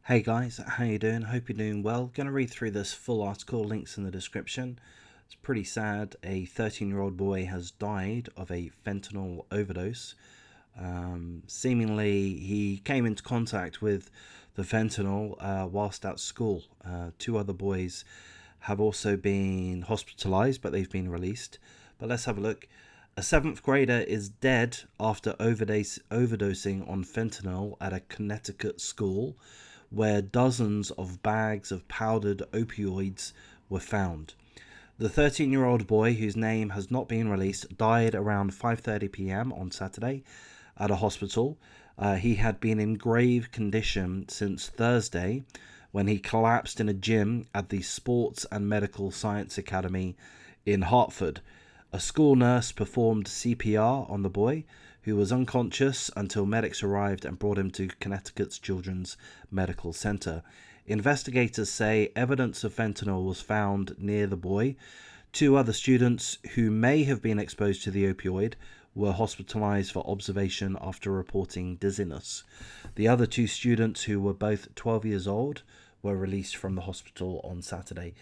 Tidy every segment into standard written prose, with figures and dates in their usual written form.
Hey guys, how you doing? Hope you're doing well. Gonna read through this full article, links in the description. It's pretty sad. A 13-year-old boy has died of a fentanyl overdose. Seemingly, he came into contact with the fentanyl whilst at school. Two other boys have also been hospitalized, but they've been released. But let's have a look. A seventh grader is dead after overdosing on fentanyl at a Connecticut school where dozens of bags of powdered opioids were found. The 13-year-old boy, whose name has not been released, died around 5:30 p.m. on Saturday at a hospital. He had been in grave condition since Thursday when he collapsed in a gym at the Sports and Medical Science Academy in Hartford. A school nurse performed CPR on the boy, who was unconscious until medics arrived and brought him to Connecticut's Children's Medical Center. Investigators say evidence of fentanyl was found near the boy. Two other students who may have been exposed to the opioid were hospitalized for observation after reporting dizziness. The other two students, who were both 12 years old, were released from the hospital on Saturday.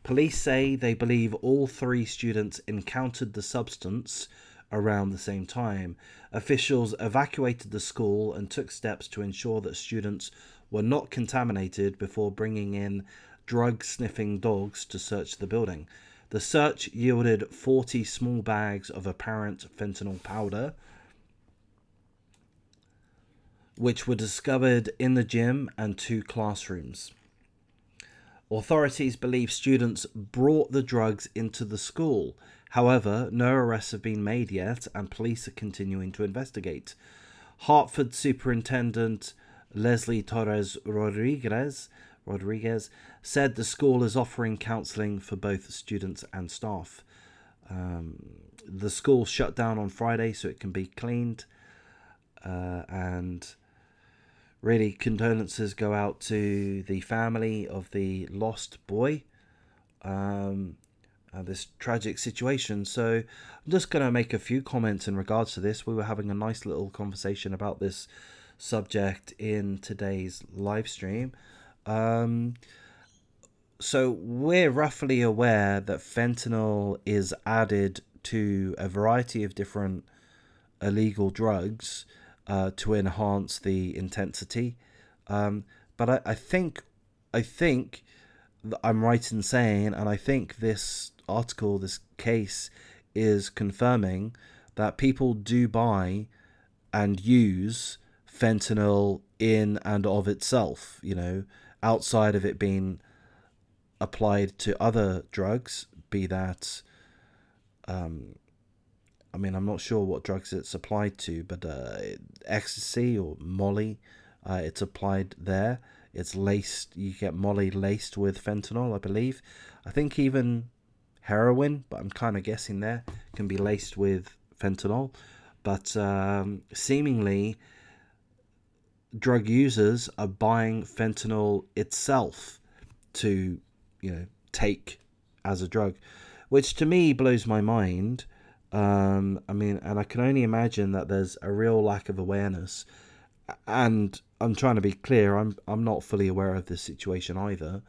Police say they believe all three students encountered the substance around the same time. Officials evacuated the school and took steps to ensure that students were not contaminated before bringing in drug-sniffing dogs to search the building. The search yielded 40 small bags of apparent fentanyl powder, which were discovered in the gym and two classrooms. Authorities believe students brought the drugs into the school. However, no arrests have been made yet, and police are continuing to investigate. Hartford Superintendent Leslie Torres Rodriguez said the school is offering counseling for both students and staff. The school shut down on Friday so it can be cleaned, and really, condolences go out to the family of the lost boy. This tragic situation. So I'm just going to make a few comments in regards to this. We were having a nice little conversation about this subject in today's live stream. So we're roughly aware that fentanyl is added to a variety of different illegal drugs to enhance the intensity. But I think that I'm right in saying, and I think this article, this case, is confirming that people do buy and use fentanyl in and of itself. Outside of it being applied to other drugs, be that I'm not sure what drugs it's applied to, but ecstasy or Molly, it's applied there. It's laced, you get Molly laced with fentanyl, I believe. I think even heroin, but I'm kind of guessing there, can be laced with fentanyl. But seemingly, drug users are buying fentanyl itself to, take as a drug, which to me blows my mind. And I can only imagine that there's a real lack of awareness. And I'm trying to be clear, I'm not fully aware of this situation either.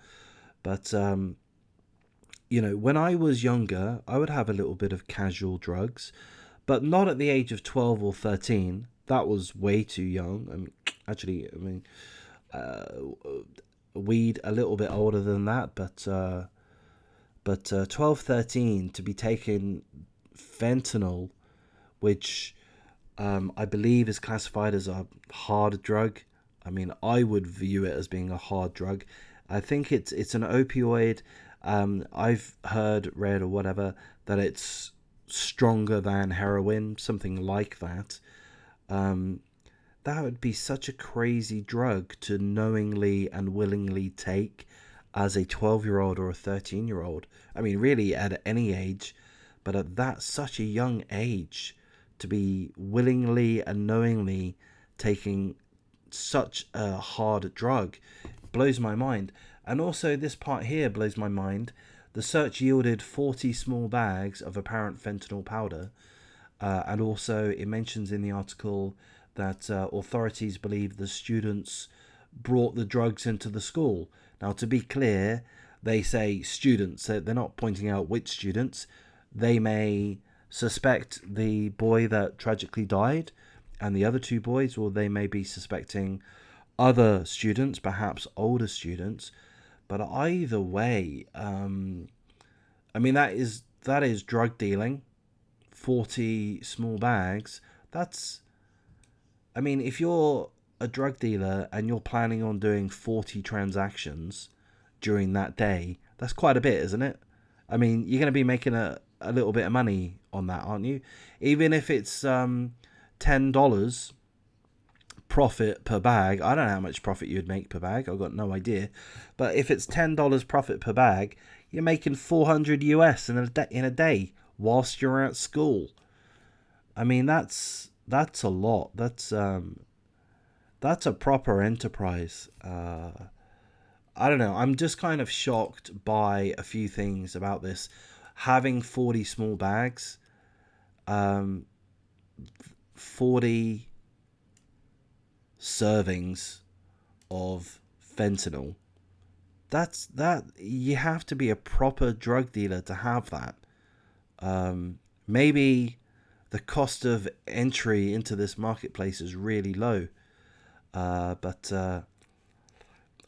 But when I was younger, I would have a little bit of casual drugs, but not at the age of 12 or 13. That was way too young. Uh, weed a little bit older than that, but 12, 13 to be taking fentanyl, which I believe is classified as a hard drug. I would view it as being a hard drug. I think it's an opioid. I've read or whatever, that it's stronger than heroin, something like that. That would be such a crazy drug to knowingly and willingly take as a 12-year-old or a 13-year-old. Really at any age, but at that such a young age, to be willingly and knowingly taking such a hard drug blows my mind. And also this part here blows my mind. The search yielded 40 small bags of apparent fentanyl powder, and also it mentions in the article that authorities believe the students brought the drugs into the school. Now, to be clear, they say students. They're not pointing out which students. They may suspect the boy that tragically died and the other two boys, or they may be suspecting other students, perhaps older students. But either way, I mean that is drug dealing. 40 small bags. That's, I mean, if you're a drug dealer and you're planning on doing 40 transactions during that day, that's quite a bit, isn't it? I mean, you're going to be making a little bit of money on that, aren't you? Even if it's $10 profit per bag. I don't know how much profit you'd make per bag. I've got no idea. But if it's $10 profit per bag, you're making 400 US in a day whilst you're at school. I mean, that's a lot. That's a proper enterprise. I don't know. I'm just kind of shocked by a few things about this. Having 40 small bags, 40 servings of fentanyl. That you have to be a proper drug dealer to have that. Maybe the cost of entry into this marketplace is really low. But I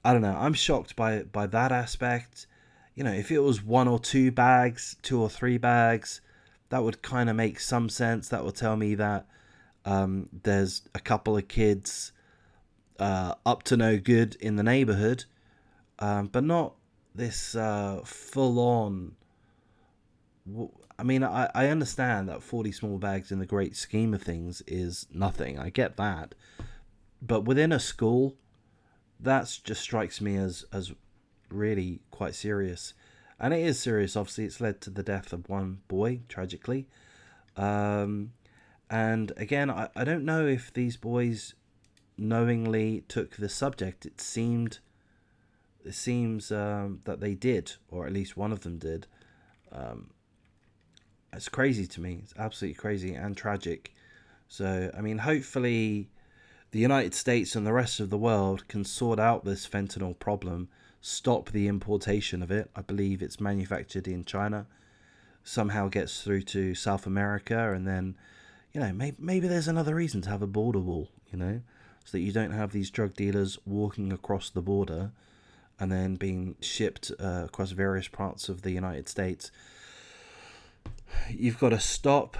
don't know. I'm shocked by that aspect. You know, if it was one or two bags, 2 or 3 bags, that would kind of make some sense. That would tell me that there's a couple of kids up to no good in the neighborhood, but not this full on. I mean, I understand that 40 small bags in the great scheme of things is nothing. I get that. But within a school, that just strikes me as really quite serious. And it is serious, obviously. It's led to the death of one boy, tragically. And again, I don't know if these boys knowingly took the subject. It seems that they did, or at least one of them did. It's crazy to me. It's absolutely crazy and tragic. So, I mean, hopefully the United States and the rest of the world can sort out this fentanyl problem, stop the importation of it. I believe it's manufactured in China, somehow gets through to South America, and then, you know, maybe there's another reason to have a border wall, you know, so that you don't have these drug dealers walking across the border and then being shipped across various parts of the United States. You've got to stop.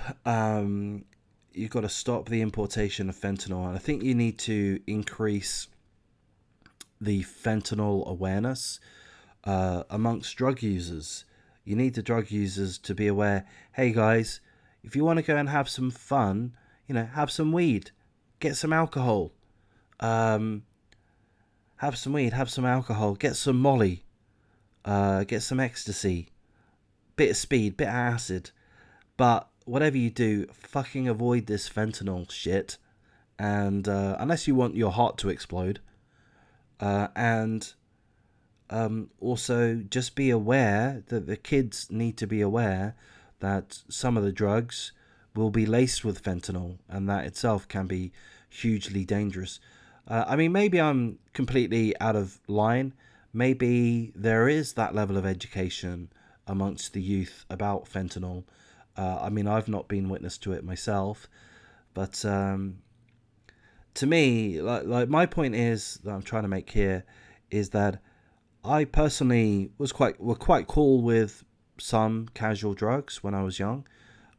You've got to stop the importation of fentanyl, and I think you need to increase the fentanyl awareness amongst drug users. You need the drug users to be aware. Hey guys, if you want to go and have some fun, you know, have some weed, get some alcohol, have some weed, have some alcohol, get some Molly, get some ecstasy, bit of speed, bit of acid. But whatever you do, fucking avoid this fentanyl shit. And unless you want your heart to explode. And also just be aware that the kids need to be aware that some of the drugs will be laced with fentanyl. And that itself can be hugely dangerous. I mean, maybe I'm completely out of line. Maybe there is that level of education amongst the youth about fentanyl. I mean, I've not been witness to it myself, but to me, like my point is that I'm trying to make here is that I personally were quite cool with some casual drugs when I was young.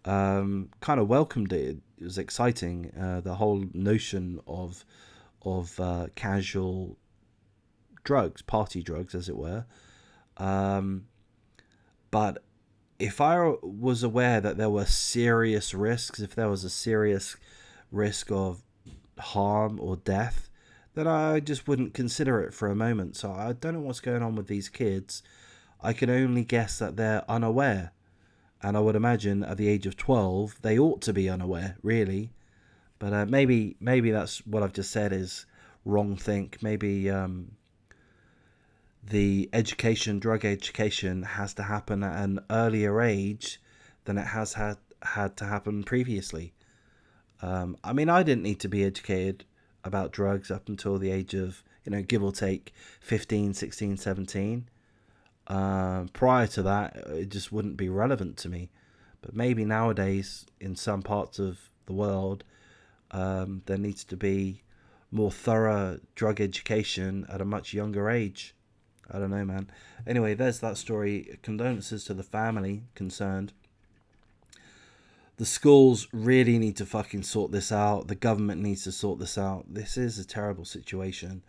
Kind of welcomed it. It was exciting. The whole notion of casual drugs, party drugs, as it were. But if I was aware that there were serious risks, if there was a serious risk of harm or death, then I just wouldn't consider it for a moment. So I don't know what's going on with these kids. I can only guess that they're unaware. And I would imagine at the age of 12, they ought to be unaware, really. But maybe that's what I've just said is wrong think. Maybe the drug education has to happen at an earlier age than it has had to happen previously. I mean, I didn't need to be educated about drugs up until the age of give or take 15, 16, 17. Prior to that, it just wouldn't be relevant to me. But maybe nowadays, in some parts of the world, there needs to be more thorough drug education at a much younger age. I don't know, man. Anyway, there's that story. Condolences to the family concerned. The schools really need to fucking sort this out. The government needs to sort this out. This is a terrible situation.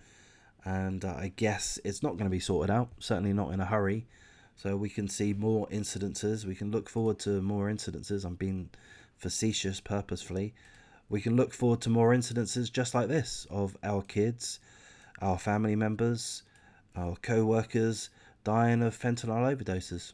And I guess it's not going to be sorted out. Certainly not in a hurry. So we can see more incidences. We can look forward to more incidences. I'm being facetious purposefully. We can look forward to more incidences just like this of our kids, our family members, our co-workers dying of fentanyl overdoses.